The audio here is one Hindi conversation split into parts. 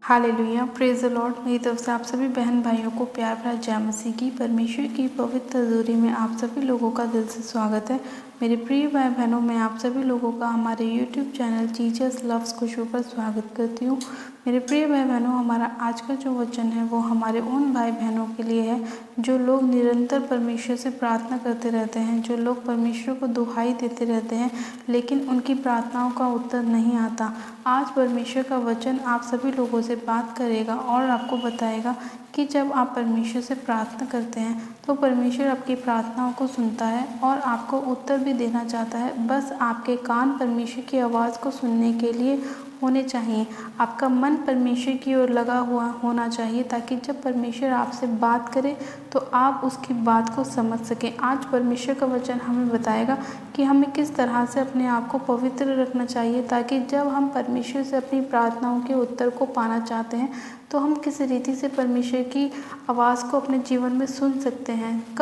Hallelujah, praise the Lord. मेरी तरफ से आप सभी बहन भाइयों को प्यार भरा जय मसीह की परमेश्वर की पवित्र हजूरी में आप सभी लोगों का दिल से स्वागत है। मेरे प्रिय भाई बहनों, मैं आप सभी लोगों का हमारे यूट्यूब चैनल जीसस लव्स खुशबू पर स्वागत करती हूँ। मेरे प्रिय भाई बहनों, हमारा आज का जो वचन है वो हमारे उन भाई बहनों के लिए है जो लोग निरंतर परमेश्वर से प्रार्थना करते रहते हैं, जो लोग परमेश्वर को दुहाई देते रहते हैं लेकिन उनकी प्रार्थनाओं का उत्तर नहीं आता। आज परमेश्वर का वचन आप सभी लोगों से बात करेगा और आपको बताएगा कि जब आप परमेश्वर से प्रार्थना करते हैं तो परमेश्वर आपकी प्रार्थनाओं को सुनता है और आपको उत्तर भी देना चाहता है। बस आपके कान परमेश्वर की आवाज़ को सुनने के लिए होने चाहिए। आपका मन परमेश्वर की ओर लगा हुआ होना चाहिए ताकि जब परमेश्वर आपसे बात करे तो आप उसकी बात को समझ सकें। आज परमेश्वर का वचन हमें बताएगा कि हमें किस तरह से अपने आप को पवित्र रखना चाहिए ताकि जब हम परमेश्वर से अपनी प्रार्थनाओं के उत्तर को पाना चाहते हैं तो हम किस रीति से परमेश्वर की आवाज़ को अपने जीवन में सुन सकते हैं।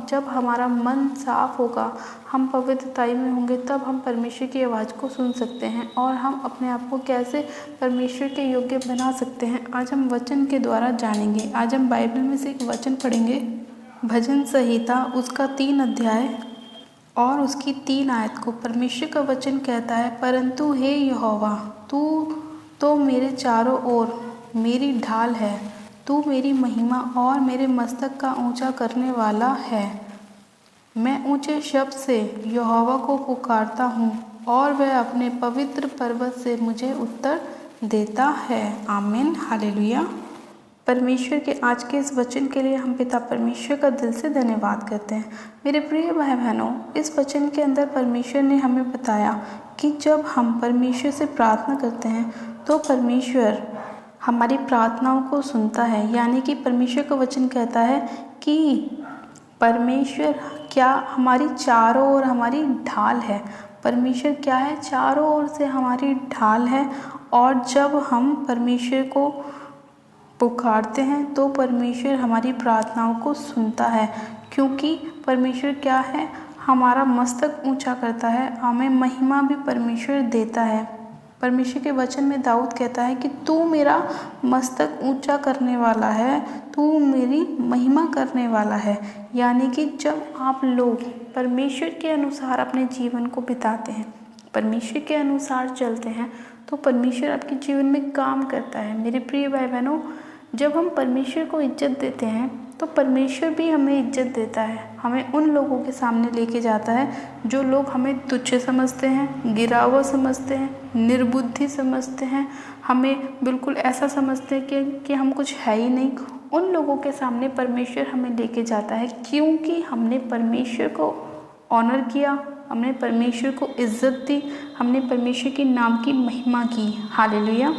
जब हमारा मन साफ होगा, हम पवित्रताई में होंगे, तब हम परमेश्वर की आवाज़ को सुन सकते हैं और हम अपने आप को कैसे परमेश्वर के योग्य बना सकते हैं, आज हम वचन के द्वारा जानेंगे। आज हम बाइबल में से एक वचन पढ़ेंगे, भजन संहिता उसका 3 अध्याय और उसकी 3 आयत को। परमेश्वर का वचन कहता है, परंतु हे यहोवा, तू तो मेरे चारों ओर मेरी ढाल है, तू मेरी महिमा और मेरे मस्तक का ऊंचा करने वाला है। मैं ऊंचे शब्द से यहोवा को पुकारता हूँ और वह अपने पवित्र पर्वत से मुझे उत्तर देता है। आमीन, हालेलुया। परमेश्वर के आज के इस वचन के लिए हम पिता परमेश्वर का दिल से धन्यवाद करते हैं। मेरे प्रिय भाई बहनों, इस वचन के अंदर परमेश्वर ने हमें बताया कि जब हम परमेश्वर से प्रार्थना करते हैं तो परमेश्वर हमारी प्रार्थनाओं को सुनता है। यानी कि परमेश्वर का वचन कहता है कि परमेश्वर क्या हमारी चारों ओर हमारी ढाल है। परमेश्वर क्या है? चारों ओर से हमारी ढाल है। और जब हम परमेश्वर को पुकारते हैं तो परमेश्वर हमारी प्रार्थनाओं को सुनता है, क्योंकि परमेश्वर क्या है? हमारा मस्तक ऊंचा करता है, हमें महिमा भी परमेश्वर देता है। परमेश्वर के वचन में दाऊद कहता है कि तू मेरा मस्तक ऊंचा करने वाला है, तू मेरी महिमा करने वाला है। यानी कि जब आप लोग परमेश्वर के अनुसार अपने जीवन को बिताते हैं, परमेश्वर के अनुसार चलते हैं, तो परमेश्वर आपके जीवन में काम करता है। मेरे प्रिय भाई बहनों, जब हम परमेश्वर को इज्जत देते हैं तो परमेश्वर भी हमें इज्जत देता है। हमें उन लोगों के सामने लेके जाता है जो लोग हमें तुच्छ समझते हैं, गिरा हुआ समझते हैं, निर्बुद्धि समझते हैं, हमें बिल्कुल ऐसा समझते हैं कि हम कुछ है ही नहीं। उन लोगों के सामने परमेश्वर हमें लेके जाता है क्योंकि हमने परमेश्वर को ऑनर किया, हमने परमेश्वर को इज्जत दी, हमने परमेश्वर के नाम की महिमा की। हालेलुया।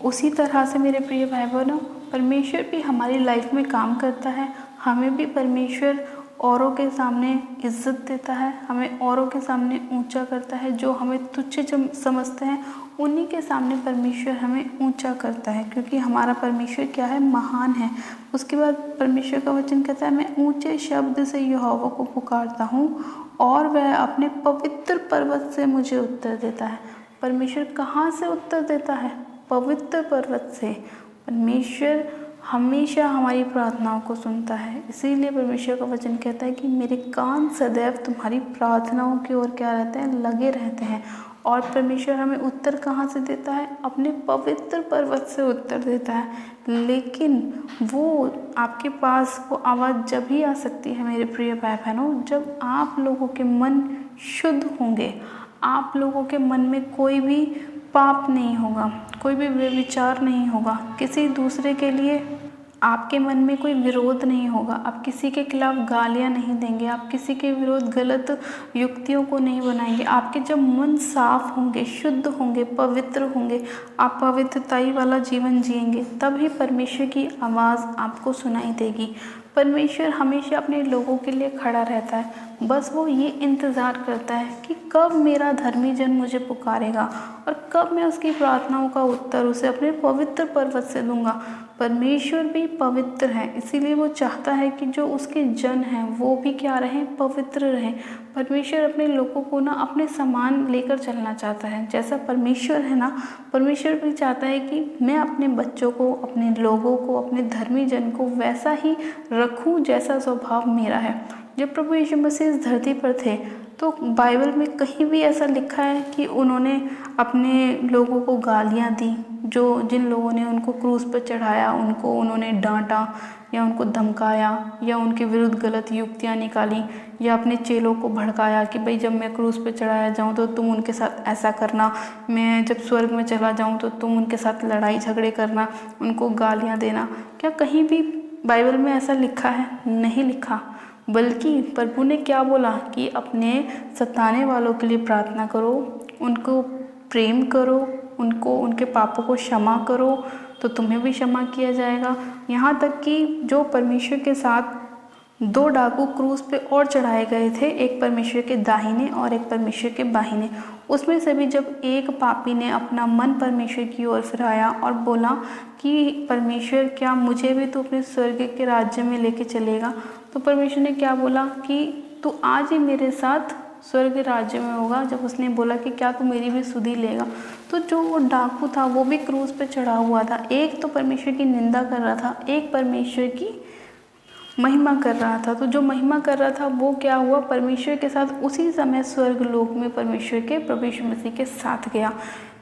उसी तरह से मेरे प्रिय भाई बहनों, परमेश्वर भी हमारी लाइफ में काम करता है। हमें भी परमेश्वर औरों के सामने इज्जत देता है, हमें औरों के सामने ऊंचा करता है। जो हमें तुच्छ समझते हैं उन्हीं के सामने परमेश्वर हमें ऊंचा करता है, क्योंकि हमारा परमेश्वर क्या है? महान है। उसके बाद परमेश्वर का वचन कहता है, मैं ऊंचे शब्द से यहोवा को पुकारता हूँ और वह अपने पवित्र पर्वत से मुझे उत्तर देता है। परमेश्वर कहाँ से उत्तर देता है? पवित्र पर्वत से। परमेश्वर हमेशा हमारी प्रार्थनाओं को सुनता है। इसीलिए परमेश्वर का वचन कहता है कि मेरे कान सदैव तुम्हारी प्रार्थनाओं की ओर क्या रहते हैं? लगे रहते हैं। और परमेश्वर हमें उत्तर कहाँ से देता है? अपने पवित्र पर्वत से उत्तर देता है। लेकिन वो आपके पास वो आवाज़ जब ही आ सकती है मेरे प्रिय भाई बहनों, जब आप लोगों के मन शुद्ध होंगे, आप लोगों के मन में कोई भी पाप नहीं होगा, कोई भी विचार नहीं होगा, किसी दूसरे के लिए आपके मन में कोई विरोध नहीं होगा, आप किसी के खिलाफ गालियां नहीं देंगे, आप किसी के विरोध गलत युक्तियों को नहीं बनाएंगे। आपके जब मन साफ होंगे, शुद्ध होंगे, पवित्र होंगे, आप पवित्रताई वाला जीवन जिएंगे, तभी परमेश्वर की आवाज़ आपको सुनाई देगी। परमेश्वर हमेशा अपने लोगों के लिए खड़ा रहता है। बस वो ये इंतज़ार करता है कि कब मेरा धर्मी जन मुझे पुकारेगा और कब मैं उसकी प्रार्थनाओं का उत्तर उसे अपने पवित्र पर्वत से दूंगा। परमेश्वर भी पवित्र है, इसीलिए वो चाहता है कि जो उसके जन हैं वो भी क्या रहें, पवित्र रहें। परमेश्वर अपने लोगों को ना अपने समान लेकर चलना चाहता है। जैसा परमेश्वर है ना, परमेश्वर भी चाहता है कि मैं अपने बच्चों को, अपने लोगों को, अपने धर्मी जन को वैसा ही रखूं जैसा स्वभाव मेरा है। जब प्रभु यीशु मसीह इस धरती पर थे तो बाइबल में कहीं भी ऐसा लिखा है कि उन्होंने अपने लोगों को गालियां दी? जिन लोगों ने उनको क्रूस पर चढ़ाया उनको उन्होंने डांटा या उनको धमकाया या उनके विरुद्ध गलत युक्तियां निकाली या अपने चेलों को भड़काया कि भाई जब मैं क्रूस पर चढ़ाया जाऊं तो तुम उनके साथ ऐसा करना, मैं जब स्वर्ग में चला जाऊं तो तुम उनके साथ लड़ाई झगड़े करना, उनको गालियां देना। क्या कहीं भी बाइबल में ऐसा लिखा है? नहीं लिखा। बल्कि प्रभु ने क्या बोला कि अपने सताने वालों के लिए प्रार्थना करो, उनको प्रेम करो, उनको उनके पापों को क्षमा करो तो तुम्हें भी क्षमा किया जाएगा। यहाँ तक कि जो परमेश्वर के साथ 2 डाकू क्रूस पे और चढ़ाए गए थे, एक परमेश्वर के दाहिने और एक परमेश्वर के बाहिने, उसमें से भी जब एक पापी ने अपना मन परमेश्वर की ओर फिराया और बोला कि परमेश्वर क्या मुझे भी तू अपने स्वर्ग के राज्य में लेके चलेगा, तो परमेश्वर ने क्या बोला कि तू आज ही मेरे साथ स्वर्ग राज्य में होगा। जब उसने बोला कि क्या तू मेरी भी सुधि लेगा, तो जो वो डाकू था वो भी क्रूस पे चढ़ा हुआ था। एक तो परमेश्वर की निंदा कर रहा था, एक परमेश्वर की महिमा कर रहा था। तो जो महिमा कर रहा था वो क्या हुआ, परमेश्वर के साथ उसी समय स्वर्ग लोक में परमेश्वर के प्रभु यीशु मसीह के साथ गया,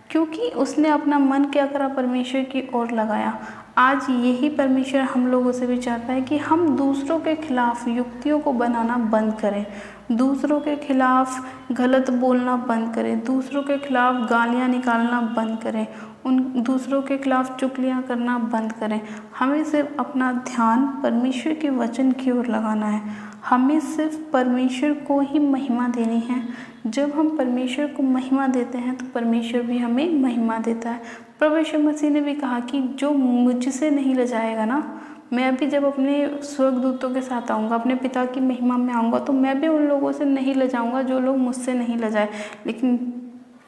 क्योंकि उसने अपना मन क्या करा, परमेश्वर की ओर लगाया। आज यही परमेश्वर हम लोगों से भी चाहता है कि हम दूसरों के खिलाफ युक्तियों को बनाना बंद करें, दूसरों के खिलाफ गलत बोलना बंद करें, दूसरों के खिलाफ गालियाँ निकालना बंद करें, उन दूसरों के खिलाफ चुगलियाँ करना बंद करें। हमें सिर्फ अपना ध्यान परमेश्वर के वचन की ओर लगाना है। हमें सिर्फ परमेश्वर को ही महिमा देनी है। जब हम परमेश्वर को महिमा देते हैं तो परमेश्वर भी हमें महिमा देता है। प्रभु यीशु मसीह ने भी कहा कि जो मुझसे नहीं लजाएगा ना, मैं भी जब अपने स्वर्गदूतों के साथ आऊँगा, अपने पिता की महिमा में आऊँगा, तो मैं भी उन लोगों से नहीं लजाऊँगा जो लोग मुझसे नहीं लजाए।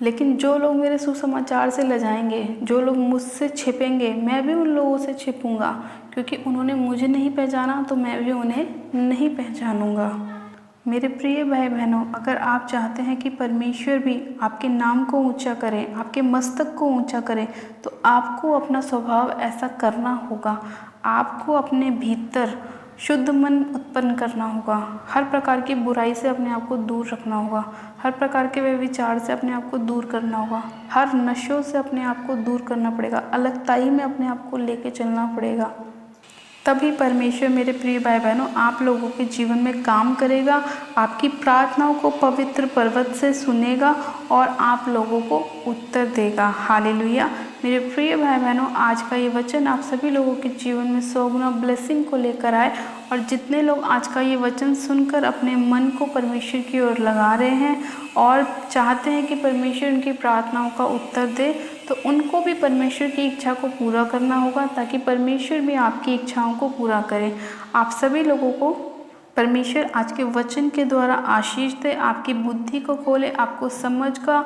लेकिन जो लोग मेरे सुसमाचार से लजाएंगे, जो लोग मुझसे छिपेंगे, मैं भी उन लोगों से छिपूंगा, क्योंकि उन्होंने मुझे नहीं पहचाना तो मैं भी उन्हें नहीं पहचानूंगा। मेरे प्रिय भाई बहनों, अगर आप चाहते हैं कि परमेश्वर भी आपके नाम को ऊंचा करे, आपके मस्तक को ऊंचा करे, तो आपको अपना स्वभाव ऐसा करना होगा। आपको अपने भीतर शुद्ध मन उत्पन्न करना होगा। हर प्रकार की बुराई से अपने आप को दूर रखना होगा। हर प्रकार के व्यभिचार से अपने आप को दूर करना होगा। हर नशों से अपने आप को दूर करना पड़ेगा। अलगताई में अपने आप को लेके चलना पड़ेगा। तभी परमेश्वर, मेरे प्रिय भाई बहनों, आप लोगों के जीवन में काम करेगा, आपकी प्रार्थनाओं को पवित्र पर्वत से सुनेगा और आप लोगों को उत्तर देगा। हालेलुया। मेरे प्रिय भाई बहनों, आज का ये वचन आप सभी लोगों के जीवन में 100 गुना ब्लेसिंग को लेकर आए। और जितने लोग आज का ये वचन सुनकर अपने मन को परमेश्वर की ओर लगा रहे हैं और चाहते हैं कि परमेश्वर उनकी प्रार्थनाओं का उत्तर दे, तो उनको भी परमेश्वर की इच्छा को पूरा करना होगा, ताकि परमेश्वर भी आपकी इच्छाओं को पूरा करे। आप सभी लोगों को परमेश्वर आज के वचन के द्वारा आशीष दे, आपकी बुद्धि को खोले, आपको समझ का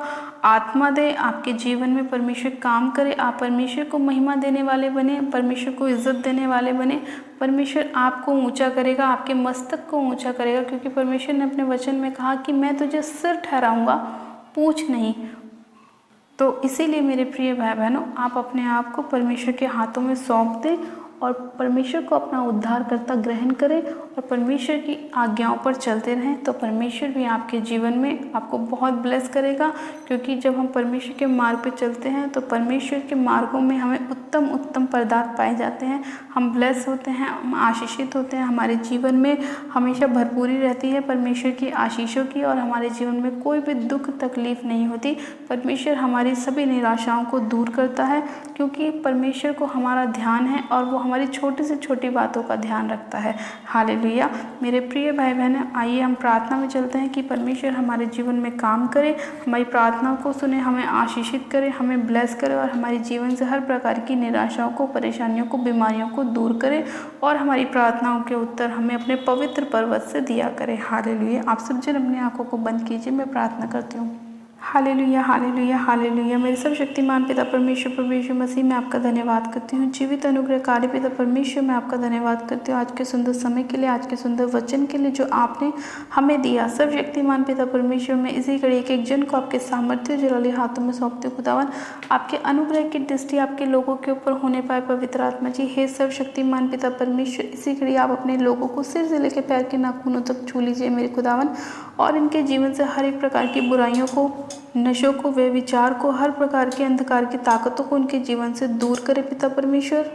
आत्मा दे, आपके जीवन में परमेश्वर काम करे, आप परमेश्वर को महिमा देने वाले बने, परमेश्वर को इज्जत देने वाले बने। परमेश्वर आपको ऊंचा करेगा, आपके मस्तक को ऊंचा करेगा, क्योंकि परमेश्वर ने अपने वचन में कहा कि मैं तुझे सिर ठहराऊंगा, पूंछ नहीं। तो इसीलिए मेरे प्रिय भाई बहनों, आप अपने आप को परमेश्वर के हाथों में सौंप दें और परमेश्वर को अपना उद्धारकर्ता ग्रहण करें और परमेश्वर की आज्ञाओं पर चलते रहें, तो परमेश्वर भी आपके जीवन में आपको बहुत ब्लेस करेगा। क्योंकि जब हम परमेश्वर के मार्ग पर चलते हैं तो परमेश्वर के मार्गों में हमें उत्तम उत्तम पदार्थ पाए जाते हैं, हम ब्लेस होते हैं, हम आशीषित होते हैं, हमारे जीवन में हमेशा भरपूरी रहती है परमेश्वर की आशीषों की, और हमारे जीवन में कोई भी दुख तकलीफ नहीं होती। परमेश्वर हमारी सभी निराशाओं को दूर करता है, क्योंकि परमेश्वर को हमारा ध्यान है और वो हमारी छोटी से छोटी बातों का ध्यान रखता है। हालेलुया। मेरे प्रिय भाई बहन, आइए हम प्रार्थना में चलते हैं कि परमेश्वर हमारे जीवन में काम करे, हमारी प्रार्थनाओं को सुने, हमें आशीषित करे, हमें ब्लेस करे और हमारे जीवन से हर प्रकार की निराशाओं को, परेशानियों को, बीमारियों को दूर करे और हमारी प्रार्थनाओं के उत्तर हमें अपने पवित्र पर्वत से दिया करे। हालेलुया। आप सब जन अपनी आंखों को बंद कीजिए, मैं प्रार्थना करती हूँ। Hallelujah, hallelujah, hallelujah. मेरे सर्वशक्तिमान पिता परमेश्वर प्रभु यीशु मसीह, मैं आपका धन्यवाद करती हूँ। जीवित अनुग्रहकारी पिता परमेश्वर, मैं आपका धन्यवाद करती हूँ आज के सुंदर समय के लिए, आज के सुंदर वचन के लिए जो आपने हमें दिया। सर्वशक्तिमान पिता परमेश्वर, मैं इसी घड़ी एक एक जन को आपके सामर्थ्य जलाले हाथों में सौंपती हूँ। खुदावन, आपके अनुग्रह की दृष्टि आपके लोगों के ऊपर होने पाए पवित्र आत्मा जी। हे सर्वशक्तिमान पिता परमेश्वर, इसी घड़ी आप अपने लोगों को सिर से लेकर पैर के नाखूनों तक छू लीजिए मेरे खुदावन, और इनके जीवन से हर एक प्रकार की बुराइयों को, नशों को, व्यभिचार को, हर प्रकार के अंधकार की ताकतों को उनके जीवन से दूर करे पिता परमेश्वर।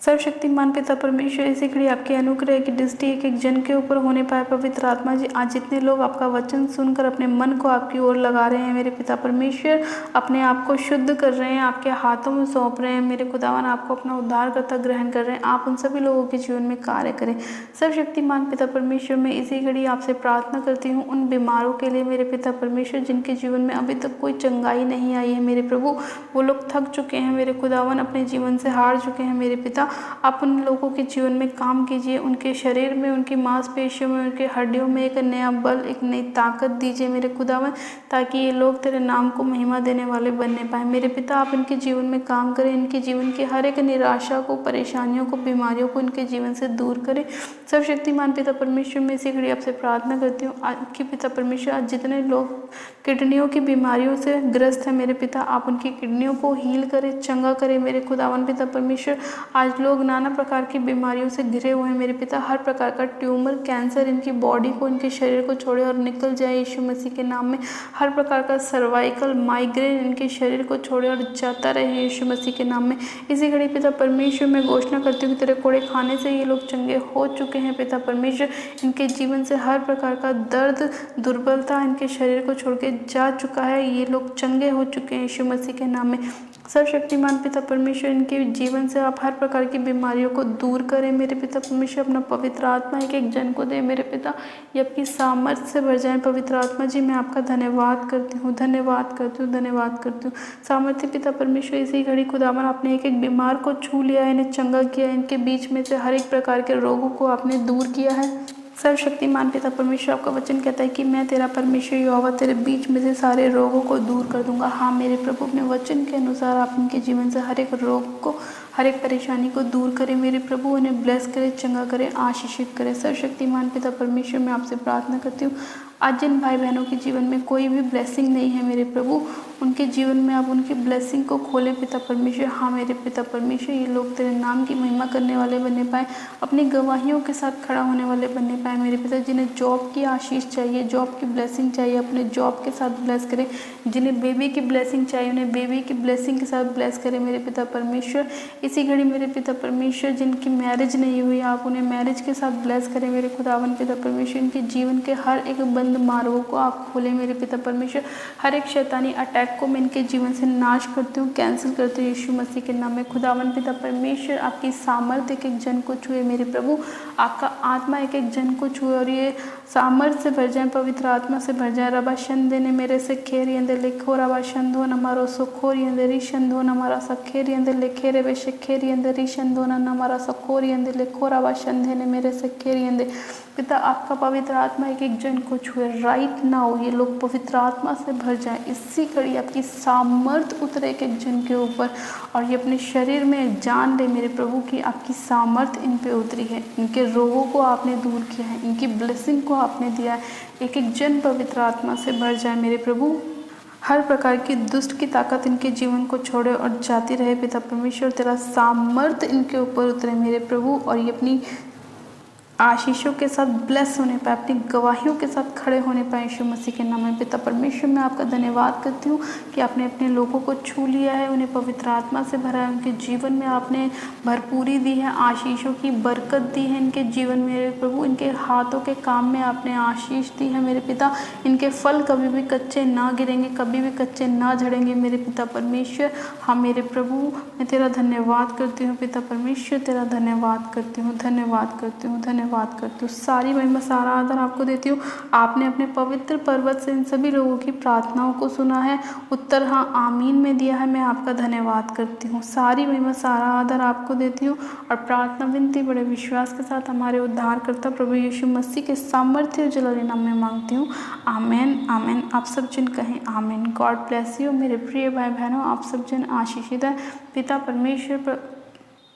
सर्वशक्तिमान पिता परमेश्वर, इसी घड़ी आपके अनुग्रह की दृष्टि एक एक जन के ऊपर होने पाए पवित्र आत्मा जी। आज जितने लोग आपका वचन सुनकर अपने मन को आपकी ओर लगा रहे हैं मेरे पिता परमेश्वर, अपने आप को शुद्ध कर रहे हैं, आपके हाथों में सौंप रहे हैं मेरे खुदावन, आपको अपना उद्धारकर्ता ग्रहण कर रहे हैं, आप उन सभी लोगों के जीवन में कार्य करें। सर्वशक्तिमान पिता परमेश्वर, मैं इसी घड़ी आपसे प्रार्थना करती हूँ उन बीमारों के लिए मेरे पिता परमेश्वर, जिनके जीवन में अभी तक कोई चंगाई नहीं आई है मेरे प्रभु। वो लोग थक चुके हैं मेरे खुदावन, अपने जीवन से हार चुके हैं मेरे पिता। आप उन लोगों के जीवन में काम कीजिए, उनके शरीर में, उनकी मांसपेशियों में, उनके हड्डियों में एक नया बल, एक नई ताकत दीजिए मेरे खुदावन, ताकि ये लोग तेरे नाम को महिमा देने वाले बनने पाए मेरे पिता। आप इनके जीवन में काम करें, इनके जीवन की हर एक निराशा को, परेशानियों को, बीमारियों को इनके जीवन से दूर करें। सर्वशक्तिमान पिता परमेश्वर, मैं इसी घड़ी आपसे प्रार्थना करती हूँ कि पिता परमेश्वर, आज जितने लोग किडनियों की बीमारियों से ग्रस्त हैं मेरे पिता, आप उनकी किडनियों को हील करें, चंगा करें मेरे खुदावन पिता परमेश्वर। आज लोग नाना प्रकार की बीमारियों से घिरे हुए हैं मेरे पिता, हर प्रकार का ट्यूमर, कैंसर इनकी बॉडी को, इनके शरीर को छोड़े और निकल जाए यीशु मसीह के नाम में। हर प्रकार का सर्वाइकल, माइग्रेन इनके शरीर को छोड़े और जाता रहे यीशु मसीह के नाम में। इसी घड़ी पिता परमेश्वर, मैं घोषणा करती हूँ कि तेरे कोड़े खाने से ये लोग चंगे हो चुके हैं पिता परमेश्वर। इनके जीवन से हर प्रकार का दर्द, दुर्बलता इनके शरीर को छोड़ के जा चुका है, ये लोग चंगे हो चुके हैं यीशु मसीह के नाम में। सर्वशक्तिमान पिता परमेश्वर, इनके जीवन से आप हर प्रकार की बीमारियों को दूर करें मेरे पिता परमेश्वर। अपना पवित्र आत्मा एक एक जन को दे मेरे पिता, ये आपकी सामर्थ्य से भर जाए पवित्र आत्मा जी। मैं आपका धन्यवाद करती हूँ, धन्यवाद करती हूँ, धन्यवाद करती हूँ। सामर्थ्य पिता परमेश्वर, इसी घड़ी खुदावन, आपने एक एक बीमार को छू लिया है, इन्हें चंगा किया, इनके बीच में से हर एक प्रकार के रोगों को आपने दूर किया है। सर्वशक्तिमान पिता परमेश्वर, आपका वचन कहता है कि मैं तेरा परमेश्वर यहोवा तेरे बीच में से सारे रोगों को दूर कर दूंगा। हाँ मेरे प्रभु, अपने वचन के अनुसार आप उनके जीवन से हर एक रोग को, हर एक परेशानी को दूर करें मेरे प्रभु, उन्हें ब्लेस करें, चंगा करें, आशीषित करें। सर्वशक्तिमान पिता परमेश्वर, मैं आपसे प्रार्थना करती हूँ आज जिन भाई बहनों के जीवन में कोई भी ब्लेसिंग नहीं है मेरे प्रभु, उनके जीवन में आप उनकी ब्लेसिंग को खोले पिता परमेश्वर। हाँ मेरे पिता परमेश्वर, ये लोग तेरे नाम की महिमा करने वाले बनने पाए, अपनी गवाहियों के साथ खड़ा होने वाले बनने पाए मेरे पिता। जिन्हें जॉब की आशीष चाहिए, जॉब की ब्लेसिंग चाहिए, अपने जॉब के साथ ब्लेस करें। जिन्हें बेबी की ब्लेसिंग चाहिए, उन्हें बेबी की ब्लेसिंग के साथ ब्लेस करें मेरे पिता परमेश्वर। इसी घड़ी मेरे पिता परमेश्वर, जिनकी मैरिज नहीं हुई, आप उन्हें मैरिज के साथ ब्लेस करें मेरे खुदावन पिता परमेश्वर। इनके जीवन के हर एक बंद मार्गों को आप खोलें मेरे पिता परमेश्वर। हर एक शैतानी अटैक को मैं इनके जीवन से नाश करती हूँ, कैंसिल करती हूँ यीशु मसीह के नाम में। खुदावन पिता परमेश्वर, आपकी सामर्थ्य एक एक जन को छुए मेरे प्रभु, आपका आत्मा एक एक जन को छुए और ये सामर्थ्य से भर जाए, पवित्र आत्मा से भर जाए। रबा शंदे ने मेरे से खेर यंदे लिखो, रबा शंदो नमारो सखोर यंदे री शंदो नमारा सखेर यंदे लिखे रे बेशे खेर यंदे री शंदो नमारा सखोर यंदे लिखो, रबा शंदे ने मेरे से खेर यंदे। पिता, आपका पवित्र आत्मा एक एक जन को छुए राइट नाउ, ये लोग पवित्र आत्मा से भर जाए। इसी घड़ी आपकी सामर्थ्य उतरे एक एक जन के ऊपर और ये अपने शरीर में जान ले मेरे प्रभु की आपकी सामर्थ्य इन पे उतरी है। इनके रोगों को आपने दूर किया है, इनकी ब्लेसिंग को आपने दिया है। एक एक जन पवित्र आत्मा से भर जाए मेरे प्रभु। हर प्रकार की दुष्ट की ताकत इनके जीवन को छोड़े और जाती रहे पिता परमेश्वर। तेरा सामर्थ्य इनके ऊपर उतरे मेरे प्रभु और ये अपनी आशीषों के साथ ब्लेस होने पाए, अपनी गवाहियों के साथ खड़े होने पाए यीशु मसीह के नाम में। पिता परमेश्वर, मैं आपका धन्यवाद करती हूँ कि आपने अपने लोगों को छू लिया है, उन्हें पवित्र आत्मा से भरा है, उनके जीवन में आपने भरपूरी दी है, आशीषों की बरकत दी है इनके जीवन में मेरे प्रभु। इनके हाथों के काम में आपने आशीष दी है मेरे पिता। इनके फल कभी भी कच्चे ना गिरेंगे, कभी भी कच्चे ना झड़ेंगे मेरे पिता परमेश्वर। हाँ मेरे प्रभु, मैं तेरा धन्यवाद करती हूँ पिता परमेश्वर, तेरा धन्यवाद करती हूँ, धन्यवाद करती हूँ, धन्यवाद करती हूँ। सारी महिमा सारा आदर आपको देती हूँ। आपने अपने पवित्र पर्वत से इन सभी लोगों की प्रार्थनाओं को सुना है, उत्तर हाँ आमीन में दिया है। मैं आपका धन्यवाद करती हूँ। सारी महिमा सारा आदर आपको देती हूँ और प्रार्थना विनती बड़े विश्वास के साथ हमारे उद्धारकर्ता प्रभु यीशु मसीह के सामर्थ्य और जलाली नाम में मांगती हूँ, आमेन आमेन। आप सब जन कहें आमेन। गॉड ब्लेस यू मेरे प्रिय भाई बहनों, आप सब जन आशीषित है पिता परमेश्वर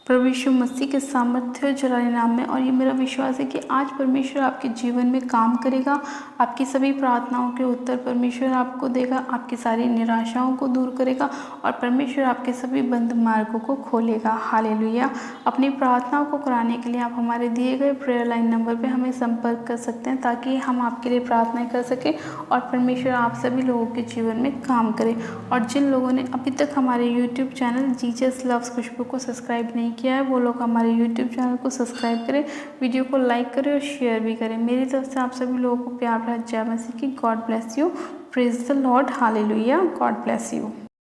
प्रभु यीशु मसीह के सामर्थ्य और जलाली नाम में। और ये मेरा विश्वास है कि आज परमेश्वर आपके जीवन में काम करेगा, आपकी सभी प्रार्थनाओं के उत्तर परमेश्वर आपको देगा, आपकी सारी निराशाओं को दूर करेगा और परमेश्वर आपके सभी बंद मार्गों को खोलेगा। हालेलुया। अपनी प्रार्थनाओं को कराने के लिए आप हमारे दिए गए प्रेयर लाइन नंबर पे हमें संपर्क कर सकते हैं, ताकि हम आपके लिए प्रार्थनाएं कर सकें और परमेश्वर आप सभी लोगों के जीवन में काम करे। और जिन लोगों ने अभी तक हमारे यूट्यूब चैनल जीसस लव्स खुशबू को सब्सक्राइब नहीं किया है, वो लोग हमारे यूट्यूब चैनल को सब्सक्राइब करें, वीडियो को लाइक करें और शेयर भी करें। मेरी तरफ से आप सभी लोगों को प्यार भरा जय मसीह की। God bless you, praise the Lord, hallelujah, God bless you.